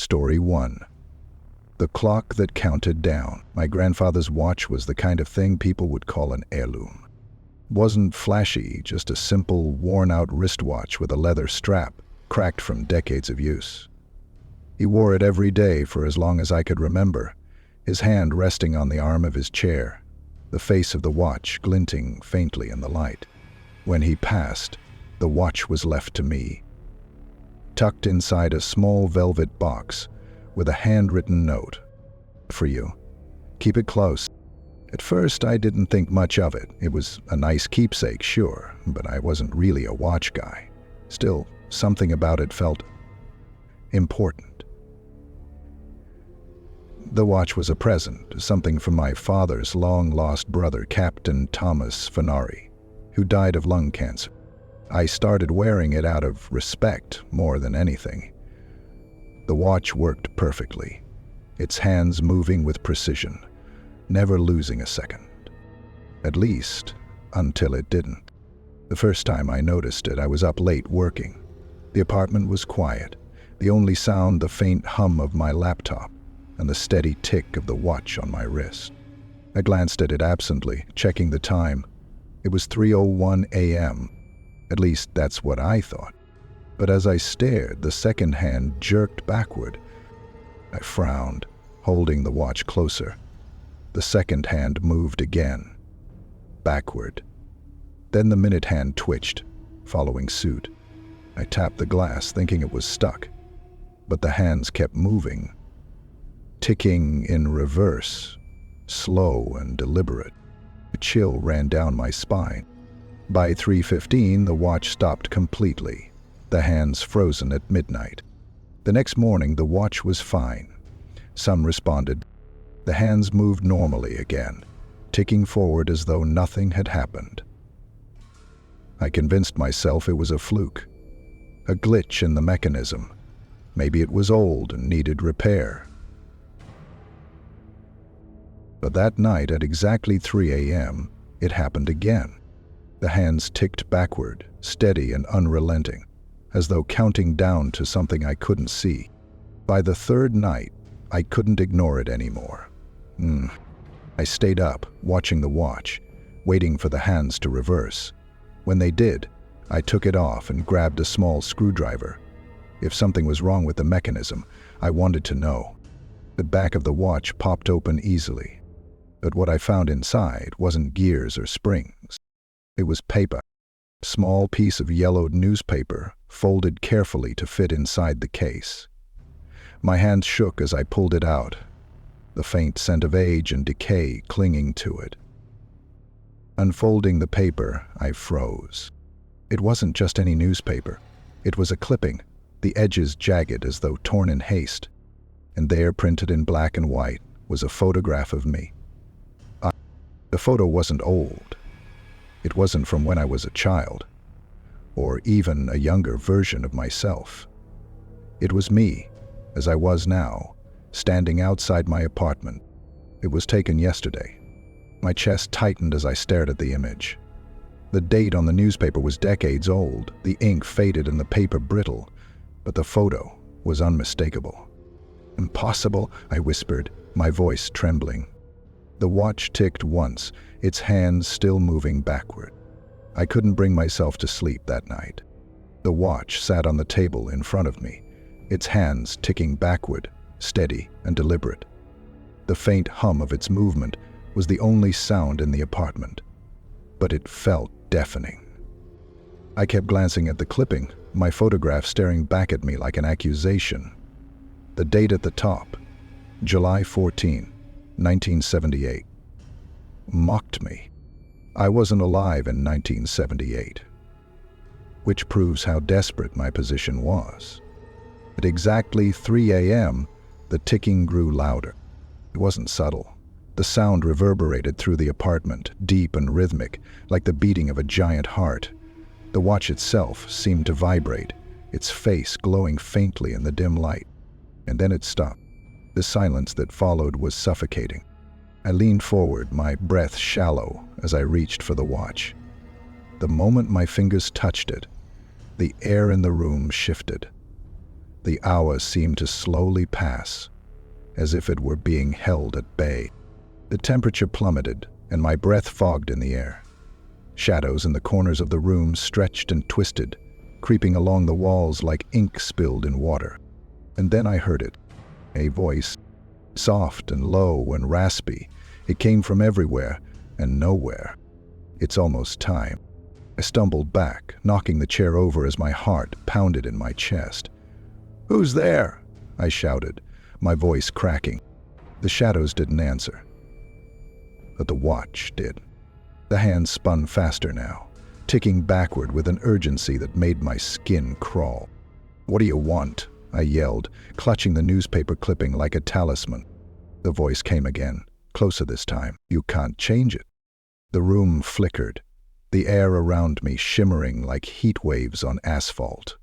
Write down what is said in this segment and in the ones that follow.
Story 1. The Clock That Counted Down. My grandfather's watch was the kind of thing people would call an heirloom. It wasn't flashy, just a simple, worn-out wristwatch with a leather strap, cracked from decades of use. He wore it every day for as long as I could remember, his hand resting on the arm of his chair, the face of the watch glinting faintly in the light. When he passed, the watch was left to me, tucked inside a small velvet box with a handwritten note. For you. Keep it close. At first, I didn't think much of it. It was a nice keepsake, sure, but I wasn't really a watch guy. Still, something about it felt important. The watch was a present, something from my father's long-lost brother, Captain Thomas Fenari, who died of lung cancer. I started wearing it out of respect more than anything. The watch worked perfectly, its hands moving with precision, never losing a second. At least, until it didn't. The first time I noticed it, I was up late working. The apartment was quiet, the only sound the faint hum of my laptop and the steady tick of the watch on my wrist. I glanced at it absently, checking the time. It was 3:01 a.m. At least that's what I thought. But as I stared, the second hand jerked backward. I frowned, holding the watch closer. The second hand moved again, backward. Then the minute hand twitched, following suit. I tapped the glass, thinking it was stuck, but the hands kept moving, ticking in reverse, slow and deliberate. A chill ran down my spine. By 3:15, the watch stopped completely, the hands frozen at midnight. The next morning, the watch was fine. Some responded. The hands moved normally again, ticking forward as though nothing had happened. I convinced myself it was a fluke, a glitch in the mechanism. Maybe it was old and needed repair. But that night at exactly 3 a.m., it happened again. The hands ticked backward, steady and unrelenting, as though counting down to something I couldn't see. By the third night, I couldn't ignore it anymore. I stayed up, watching the watch, waiting for the hands to reverse. When they did, I took it off and grabbed a small screwdriver. If something was wrong with the mechanism, I wanted to know. The back of the watch popped open easily, but what I found inside wasn't gears or springs. It was paper, a small piece of yellowed newspaper, folded carefully to fit inside the case. My hands shook as I pulled it out, the faint scent of age and decay clinging to it. Unfolding the paper, I froze. It wasn't just any newspaper. It was a clipping, the edges jagged as though torn in haste. And there, printed in black and white, was a photograph of me. The photo wasn't old. It wasn't from when I was a child, or even a younger version of myself. It was me, as I was now, standing outside my apartment. It was taken yesterday. My chest tightened as I stared at the image. The date on the newspaper was decades old, the ink faded and the paper brittle, but the photo was unmistakable. "Impossible," I whispered, my voice trembling. The watch ticked once, its hands still moving backward. I couldn't bring myself to sleep that night. The watch sat on the table in front of me, its hands ticking backward, steady and deliberate. The faint hum of its movement was the only sound in the apartment, but it felt deafening. I kept glancing at the clipping, my photograph staring back at me like an accusation. The date at the top, July 14, 1978, mocked me. I wasn't alive in 1978, which proves how desperate my position was. At exactly 3 a.m., the ticking grew louder. It wasn't subtle. The sound reverberated through the apartment, deep and rhythmic, like the beating of a giant heart. The watch itself seemed to vibrate, its face glowing faintly in the dim light. And then it stopped. The silence that followed was suffocating. I leaned forward, my breath shallow, as I reached for the watch. The moment my fingers touched it, the air in the room shifted. The hours seemed to slowly pass, as if it were being held at bay. The temperature plummeted, and my breath fogged in the air. Shadows in the corners of the room stretched and twisted, creeping along the walls like ink spilled in water. And then I heard it, a voice, soft and low and raspy. It came from everywhere and nowhere. "It's almost time." I stumbled back, knocking the chair over as my heart pounded in my chest. "Who's there?" I shouted, my voice cracking. The shadows didn't answer, but the watch did. The hands spun faster now, ticking backward with an urgency that made my skin crawl. "What do you want?" I yelled, clutching the newspaper clipping like a talisman. The voice came again, closer this time. "You can't change it." The room flickered, the air around me shimmering like heat waves on asphalt.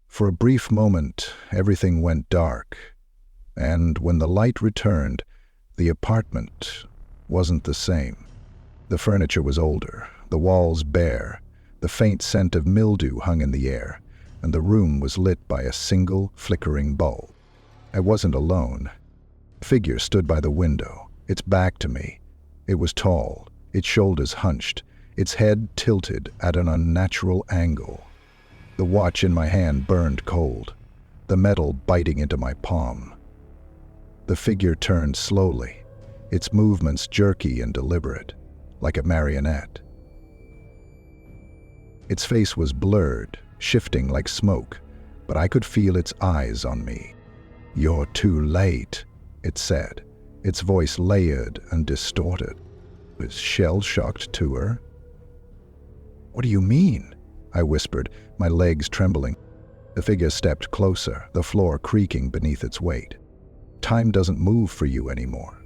For a brief moment, everything went dark, and when the light returned, the apartment wasn't the same. The furniture was older, the walls bare, the faint scent of mildew hung in the air, and the room was lit by a single flickering bulb. I wasn't alone. A figure stood by the window, its back to me. It was tall, its shoulders hunched, its head tilted at an unnatural angle. The watch in my hand burned cold, the metal biting into my palm. The figure turned slowly, its movements jerky and deliberate, like a marionette. Its face was blurred, shifting like smoke, but I could feel its eyes on me. "You're too late," it said, its voice layered and distorted. I was shell-shocked to her. "What do you mean?" I whispered, my legs trembling. The figure stepped closer, the floor creaking beneath its weight. "Time doesn't move for you anymore."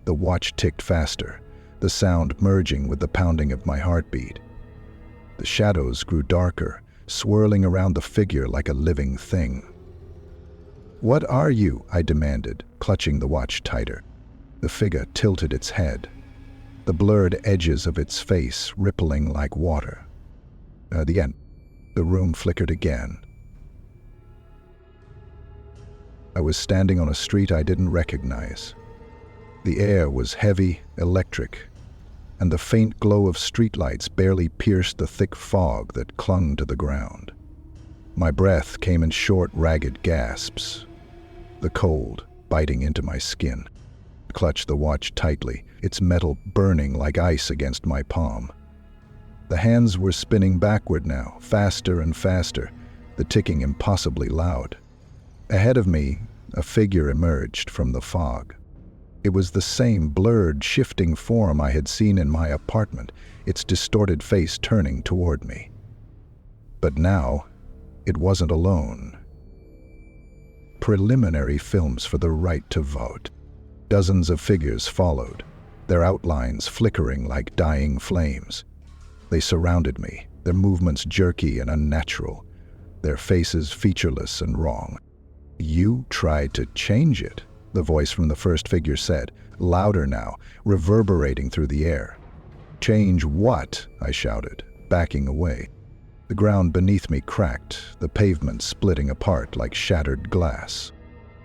The watch ticked faster, the sound merging with the pounding of my heartbeat. The shadows grew darker, swirling around the figure like a living thing. "What are you?" I demanded, clutching the watch tighter. The figure tilted its head, the blurred edges of its face rippling like water. The room flickered again. I was standing on a street I didn't recognize. The air was heavy, electric, and the faint glow of streetlights barely pierced the thick fog that clung to the ground. My breath came in short, ragged gasps, the cold biting into my skin. I clutched the watch tightly, its metal burning like ice against my palm. The hands were spinning backward now, faster and faster, the ticking impossibly loud. Ahead of me, a figure emerged from the fog. It was the same blurred, shifting form I had seen in my apartment, its distorted face turning toward me. But now, it wasn't alone. Preliminary films for the right to vote. Dozens of figures followed, their outlines flickering like dying flames. They surrounded me, their movements jerky and unnatural, their faces featureless and wrong. "You tried to change it," the voice from the first figure said, louder now, reverberating through the air. "Change what?" I shouted, backing away. The ground beneath me cracked, the pavement splitting apart like shattered glass.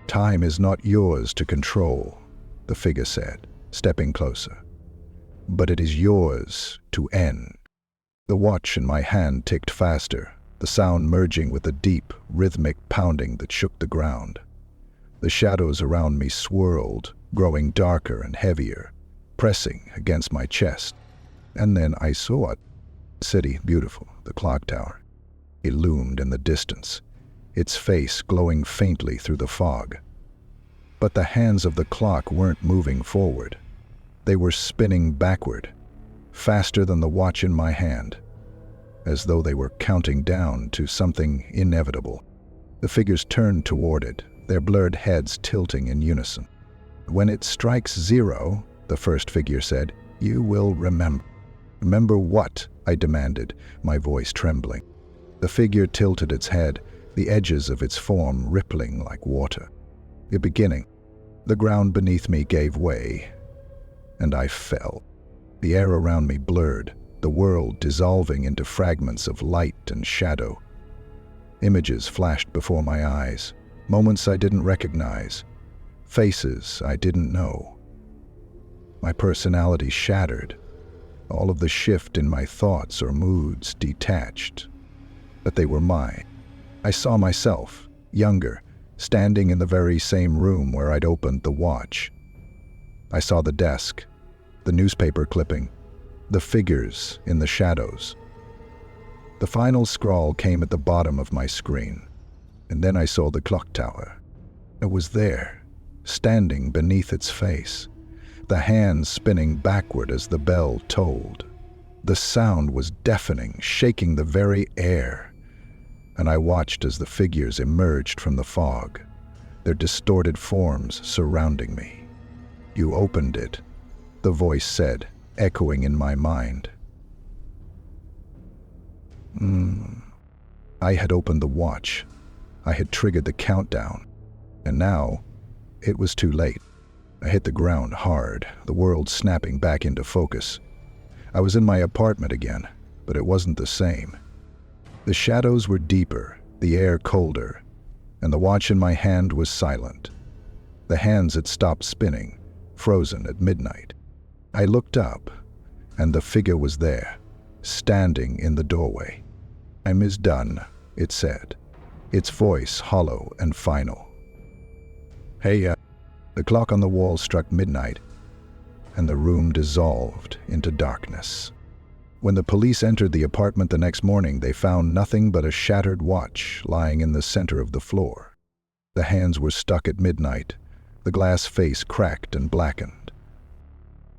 "Time is not yours to control," the figure said, stepping closer. "But it is yours to end." The watch in my hand ticked faster, the sound merging with the deep, rhythmic pounding that shook the ground. The shadows around me swirled, growing darker and heavier, pressing against my chest. And then I saw it. City, beautiful, the clock tower. It loomed in the distance, its face glowing faintly through the fog. But the hands of the clock weren't moving forward. They were spinning backward, faster than the watch in my hand, as though they were counting down to something inevitable. The figures turned toward it, their blurred heads tilting in unison. "When it strikes 0, the first figure said, "you will remember." "Remember what?" I demanded, my voice trembling. The figure tilted its head, the edges of its form rippling like water. The beginning. The ground beneath me gave way, and I fell. The air around me blurred, the world dissolving into fragments of light and shadow. Images flashed before my eyes, moments I didn't recognize, faces I didn't know. My personality shattered, all of the shift in my thoughts or moods detached. But they were mine. I saw myself, younger, standing in the very same room where I'd opened the watch. I saw the desk, the newspaper clipping, the figures in the shadows. The final scrawl came at the bottom of my screen, and then I saw the clock tower. It was there, standing beneath its face, the hands spinning backward as the bell tolled. The sound was deafening, shaking the very air, and I watched as the figures emerged from the fog, their distorted forms surrounding me. "You opened it," the voice said, echoing in my mind. I had opened the watch. I had triggered the countdown. And now, it was too late. I hit the ground hard, the world snapping back into focus. I was in my apartment again, but it wasn't the same. The shadows were deeper, the air colder, and the watch in my hand was silent. The hands had stopped spinning, frozen at midnight. I looked up, and the figure was there, standing in the doorway. "Time is done," it said, its voice hollow and final. "Hey, The clock on the wall struck midnight, and the room dissolved into darkness. When the police entered the apartment the next morning, they found nothing but a shattered watch lying in the center of the floor. The hands were stuck at midnight, the glass face cracked and blackened.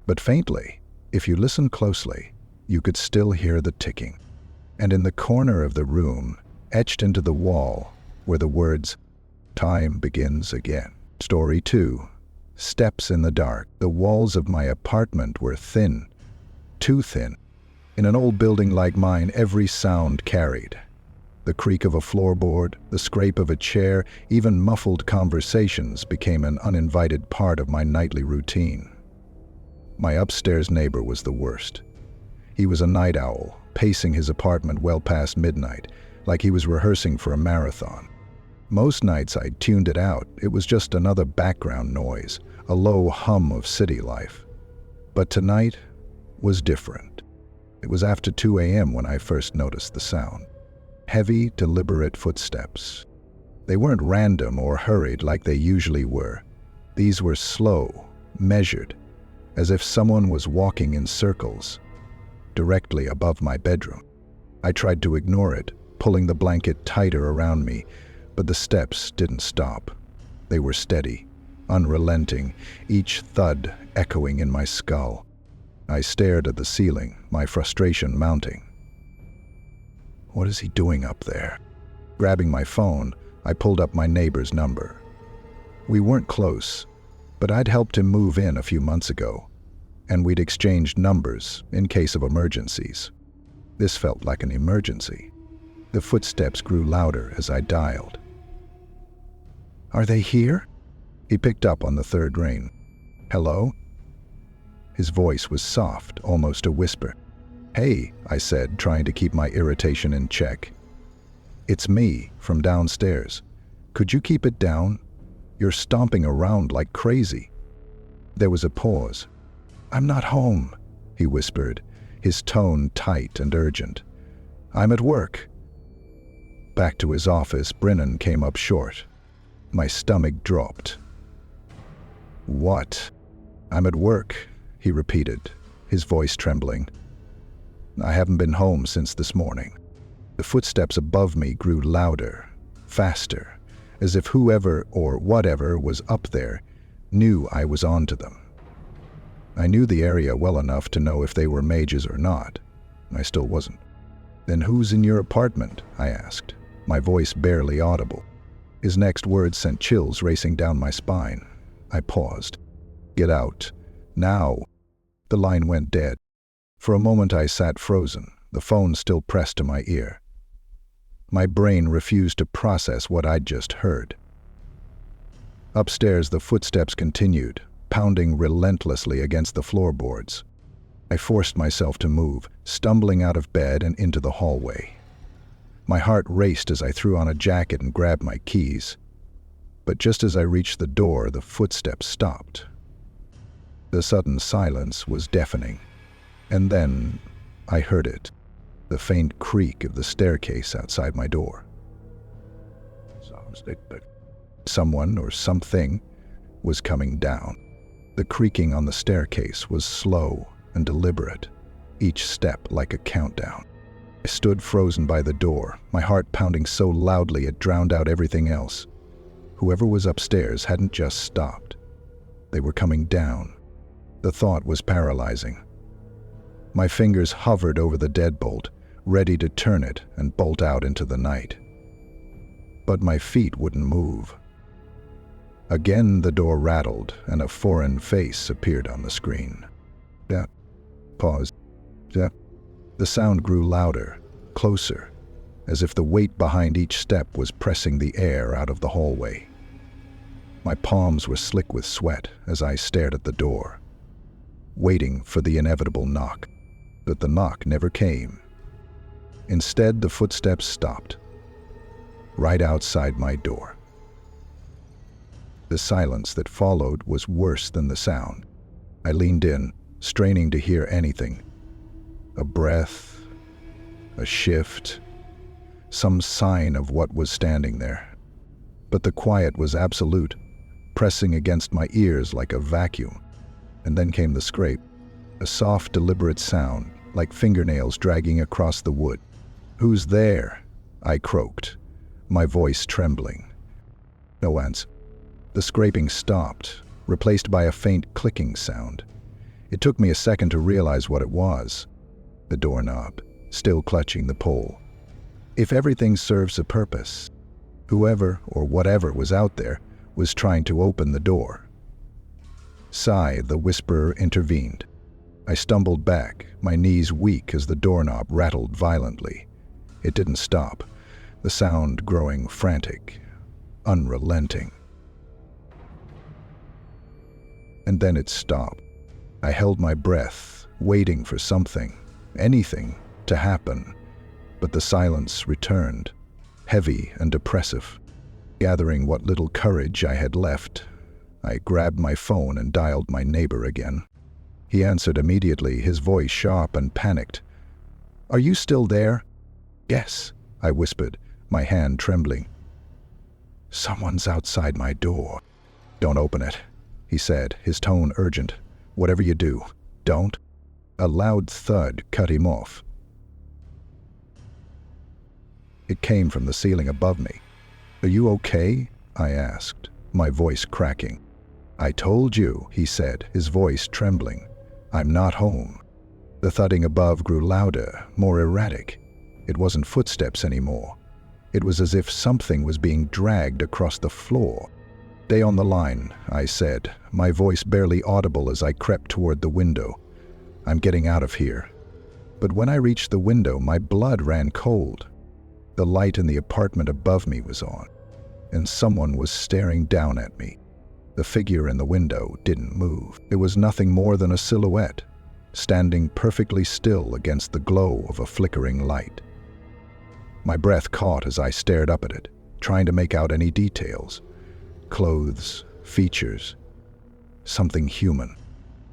But faintly, if you listened closely, you could still hear the ticking. And in the corner of the room, etched into the wall, were the words, "Time begins again." Story 2. Steps in the dark. The walls of my apartment were thin, too thin. In an old building like mine, every sound carried. The creak of a floorboard, the scrape of a chair, even muffled conversations became an uninvited part of my nightly routine. My upstairs neighbor was the worst. He was a night owl, pacing his apartment well past midnight, like he was rehearsing for a marathon. Most nights I tuned it out. It was just another background noise, a low hum of city life. But tonight was different. It was after 2 a.m. when I first noticed the sound. Heavy, deliberate footsteps. They weren't random or hurried like they usually were. These were slow, measured, as if someone was walking in circles, directly above my bedroom. I tried to ignore it, pulling the blanket tighter around me, but the steps didn't stop. They were steady, unrelenting, each thud echoing in my skull. I stared at the ceiling, my frustration mounting. What is he doing up there? Grabbing my phone, I pulled up my neighbor's number. We weren't close, but I'd helped him move in a few months ago, and we'd exchanged numbers in case of emergencies. This felt like an emergency. The footsteps grew louder as I dialed. "Are they here?" He picked up on the third ring. "Hello?" His voice was soft, almost a whisper. "Hey," I said, trying to keep my irritation in check. "It's me, from downstairs. Could you keep it down? You're stomping around like crazy." There was a pause. "I'm not home," he whispered, his tone tight and urgent. "I'm at work." Back to his office, Brennan came up short. My stomach dropped. "What?" "I'm at work," he repeated, his voice trembling. "I haven't been home since this morning." The footsteps above me grew louder, faster, as if whoever or whatever was up there knew I was onto them. I knew the area well enough to know if they were mages or not. I still wasn't. "Then who's in your apartment?" I asked, my voice barely audible. His next words sent chills racing down my spine. I paused. "Get out. Now." The line went dead. For a moment I sat frozen, the phone still pressed to my ear. My brain refused to process what I'd just heard. Upstairs, the footsteps continued, pounding relentlessly against the floorboards. I forced myself to move, stumbling out of bed and into the hallway. My heart raced as I threw on a jacket and grabbed my keys. But just as I reached the door, the footsteps stopped. The sudden silence was deafening. And then I heard it, the faint creak of the staircase outside my door. Someone or something was coming down. The creaking on the staircase was slow and deliberate, each step like a countdown. I stood frozen by the door, my heart pounding so loudly it drowned out everything else. Whoever was upstairs hadn't just stopped. They were coming down. The thought was paralyzing. My fingers hovered over the deadbolt, ready to turn it and bolt out into the night. But my feet wouldn't move. Again the door rattled and a foreign face appeared on the screen. Pause. The sound grew louder, closer, as if the weight behind each step was pressing the air out of the hallway. My palms were slick with sweat as I stared at the door, waiting for the inevitable knock. But the knock never came. Instead, the footsteps stopped, right outside my door. The silence that followed was worse than the sound. I leaned in, straining to hear anything. A breath, a shift, some sign of what was standing there. But the quiet was absolute, pressing against my ears like a vacuum. And then came the scrape, a soft, deliberate sound, like fingernails dragging across the wood. "Who's there?" I croaked, my voice trembling. No answer. The scraping stopped, replaced by a faint clicking sound. It took me a second to realize what it was. The doorknob, still clutching the pole. If everything serves a purpose, whoever or whatever was out there was trying to open the door. Sigh, the whisperer intervened. I stumbled back, my knees weak as the doorknob rattled violently. It didn't stop, the sound growing frantic, unrelenting. And then it stopped. I held my breath, waiting for something, anything, to happen. But the silence returned, heavy and oppressive. Gathering what little courage I had left, I grabbed my phone and dialed my neighbor again. He answered immediately, his voice sharp and panicked. "Are you still there?" "Yes," I whispered, my hand trembling. "Someone's outside my door." "Don't open it," he said, his tone urgent. "Whatever you do, don't." A loud thud cut him off. It came from the ceiling above me. "Are you okay?" I asked, my voice cracking. "I told you," he said, his voice trembling. "I'm not home." The thudding above grew louder, more erratic. It wasn't footsteps anymore. It was as if something was being dragged across the floor. "Stay on the line," I said, my voice barely audible as I crept toward the window. "I'm getting out of here." But when I reached the window, my blood ran cold. The light in the apartment above me was on, and someone was staring down at me. The figure in the window didn't move. It was nothing more than a silhouette, standing perfectly still against the glow of a flickering light. My breath caught as I stared up at it, trying to make out any details. Clothes, features, something human.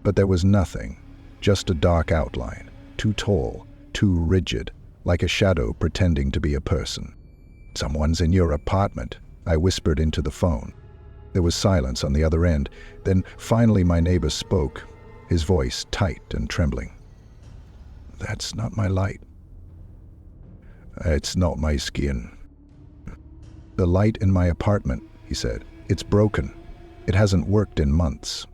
But there was nothing, just a dark outline, too tall, too rigid, like a shadow pretending to be a person. "Someone's in your apartment," I whispered into the phone. There was silence on the other end. Then finally my neighbor spoke, his voice tight and trembling. "That's not my light." "It's not my skin." "The light in my apartment," he said. "It's broken. It hasn't worked in months."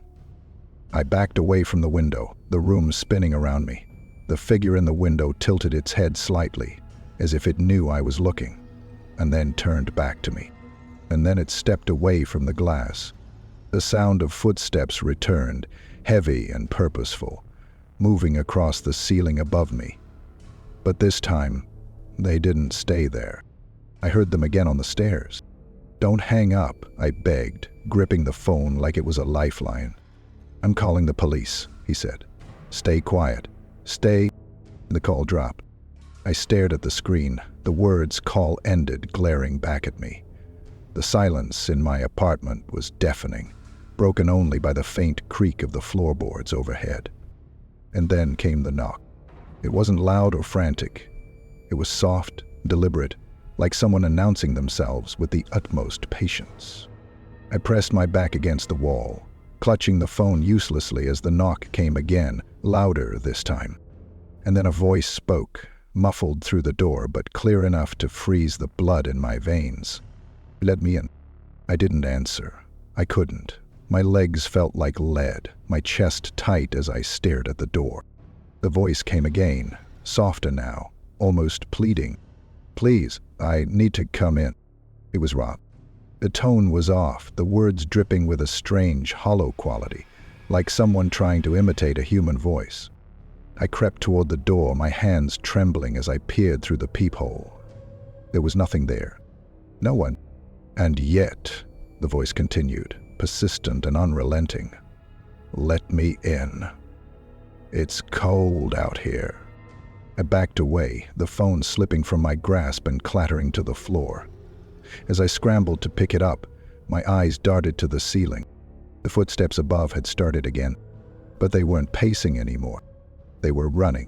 I backed away from the window, the room spinning around me. The figure in the window tilted its head slightly, as if it knew I was looking, and then turned back to me. And then it stepped away from the glass. The sound of footsteps returned, heavy and purposeful, moving across the ceiling above me. But this time, they didn't stay there. I heard them again on the stairs. "Don't hang up," I begged, gripping the phone like it was a lifeline. "I'm calling the police," he said. "Stay quiet. Stay." The call dropped. I stared at the screen, the words "call ended" glaring back at me. The silence in my apartment was deafening, broken only by the faint creak of the floorboards overhead. And then came the knock. It wasn't loud or frantic. It was soft, deliberate, like someone announcing themselves with the utmost patience. I pressed my back against the wall, clutching the phone uselessly as the knock came again, louder this time. And then a voice spoke, muffled through the door but clear enough to freeze the blood in my veins. "Let me in." I didn't answer. I couldn't. My legs felt like lead, my chest tight as I stared at the door. The voice came again, softer now, almost pleading. "Please, I need to come in." It was Rob. The tone was off, the words dripping with a strange, hollow quality, like someone trying to imitate a human voice. I crept toward the door, my hands trembling as I peered through the peephole. There was nothing there. No one. "And yet," the voice continued, persistent and unrelenting, "let me in. It's cold out here." I backed away, the phone slipping from my grasp and clattering to the floor. As I scrambled to pick it up, my eyes darted to the ceiling. The footsteps above had started again, but they weren't pacing anymore. They were running.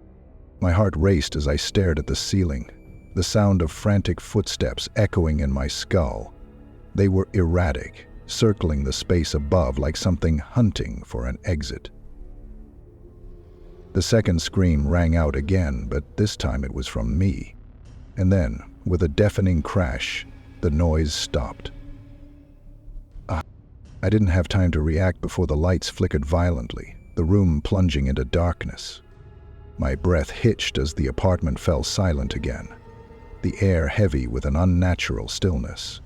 My heart raced as I stared at the ceiling, the sound of frantic footsteps echoing in my skull. They were erratic, circling the space above like something hunting for an exit. The second scream rang out again, but this time it was from me. And then, with a deafening crash, the noise stopped. I didn't have time to react before the lights flickered violently, the room plunging into darkness. My breath hitched as the apartment fell silent again, the air heavy with an unnatural stillness.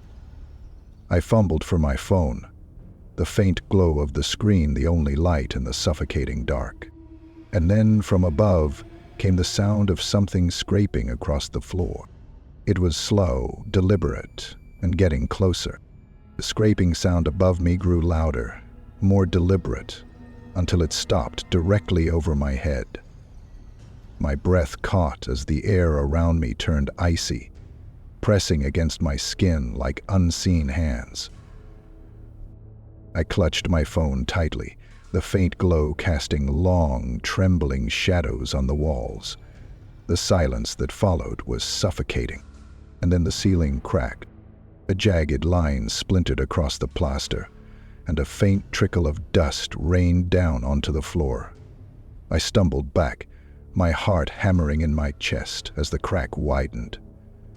I fumbled for my phone, the faint glow of the screen the only light in the suffocating dark. And then from above came the sound of something scraping across the floor. It was slow, deliberate, and getting closer. The scraping sound above me grew louder, more deliberate, until it stopped directly over my head. My breath caught as the air around me turned icy, pressing against my skin like unseen hands. I clutched my phone tightly, the faint glow casting long, trembling shadows on the walls. The silence that followed was suffocating, and then the ceiling cracked. A jagged line splintered across the plaster, and a faint trickle of dust rained down onto the floor. I stumbled back, my heart hammering in my chest as the crack widened,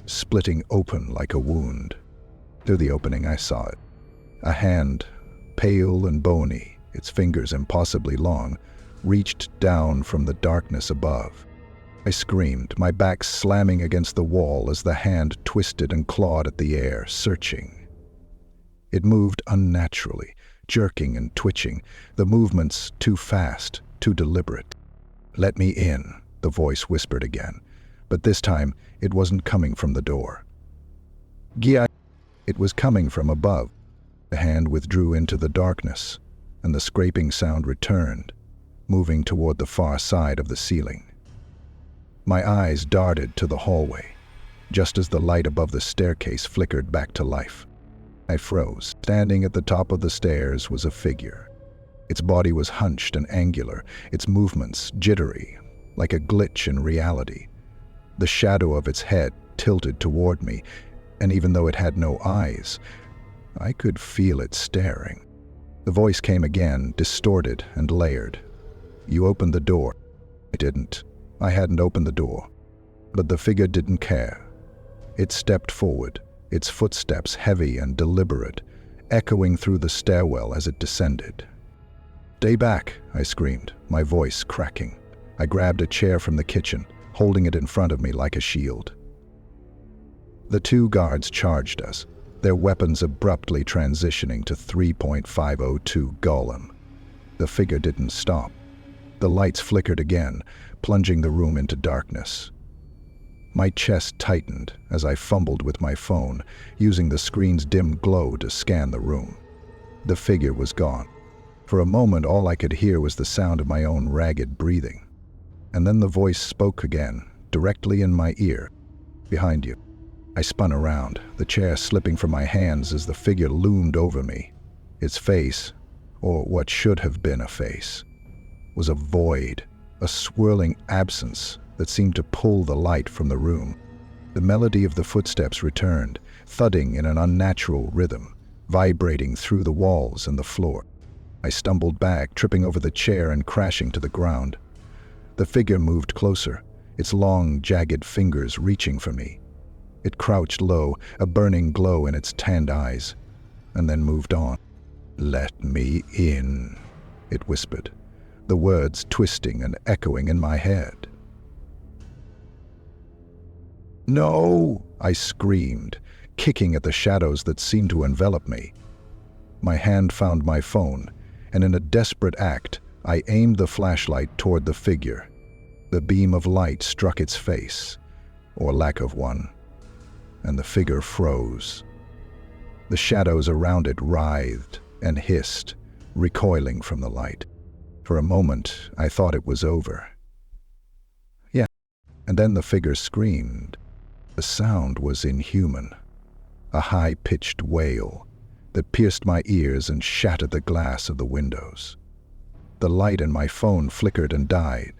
splitting open like a wound. Through the opening I saw it. A hand, pale and bony, its fingers impossibly long, reached down from the darkness above. I screamed, my back slamming against the wall as the hand twisted and clawed at the air, searching. It moved unnaturally, jerking and twitching, the movements too fast, too deliberate. "Let me in," the voice whispered again, but this time it wasn't coming from the door. "Gia." It was coming from above. The hand withdrew into the darkness, and the scraping sound returned, moving toward the far side of the ceiling. My eyes darted to the hallway, just as the light above the staircase flickered back to life. I froze. Standing at the top of the stairs was a figure. Its body was hunched and angular, its movements jittery, like a glitch in reality. The shadow of its head tilted toward me, and even though it had no eyes, I could feel it staring. The voice came again, distorted and layered. "You opened the door." I didn't. I hadn't opened the door. But the figure didn't care. It stepped forward, its footsteps heavy and deliberate, echoing through the stairwell as it descended. "Stay back," I screamed, my voice cracking. I grabbed a chair from the kitchen, holding it in front of me like a shield. The two guards charged us, their weapons abruptly transitioning to 3.502 Golem. The figure didn't stop. The lights flickered again, plunging the room into darkness. My chest tightened as I fumbled with my phone, using the screen's dim glow to scan the room. The figure was gone. For a moment, all I could hear was the sound of my own ragged breathing. And then the voice spoke again, directly in my ear. "Behind you." I spun around, the chair slipping from my hands as the figure loomed over me. Its face, or what should have been a face, was a void, a swirling absence that seemed to pull the light from the room. The melody of the footsteps returned, thudding in an unnatural rhythm, vibrating through the walls and the floor. I stumbled back, tripping over the chair and crashing to the ground. The figure moved closer, its long, jagged fingers reaching for me. It crouched low, a burning glow in its tanned eyes, and then moved on. "Let me in," it whispered, the words twisting and echoing in my head. "No!" I screamed, kicking at the shadows that seemed to envelop me. My hand found my phone, and in a desperate act, I aimed the flashlight toward the figure. The beam of light struck its face, or lack of one, and the figure froze. The shadows around it writhed and hissed, recoiling from the light. For a moment, I thought it was over. Yeah, and then the figure screamed. The sound was inhuman, a high-pitched wail that pierced my ears and shattered the glass of the windows. The light in my phone flickered and died,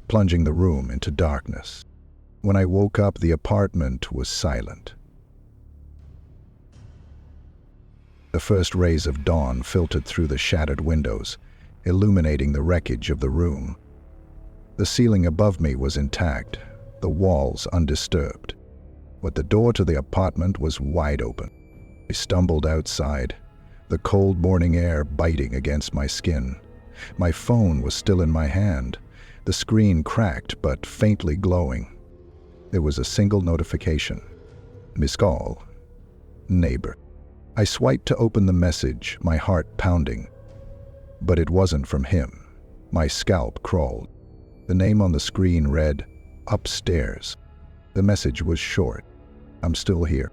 plunging the room into darkness. When I woke up, the apartment was silent. The first rays of dawn filtered through the shattered windows, illuminating the wreckage of the room. The ceiling above me was intact, the walls undisturbed, but the door to the apartment was wide open. I stumbled outside, the cold morning air biting against my skin. My phone was still in my hand, the screen cracked but faintly glowing. There was a single notification. "Missed call. Neighbor." I swiped to open the message, my heart pounding. But it wasn't from him. My scalp crawled. The name on the screen read, "Upstairs." The message was short. "I'm still here.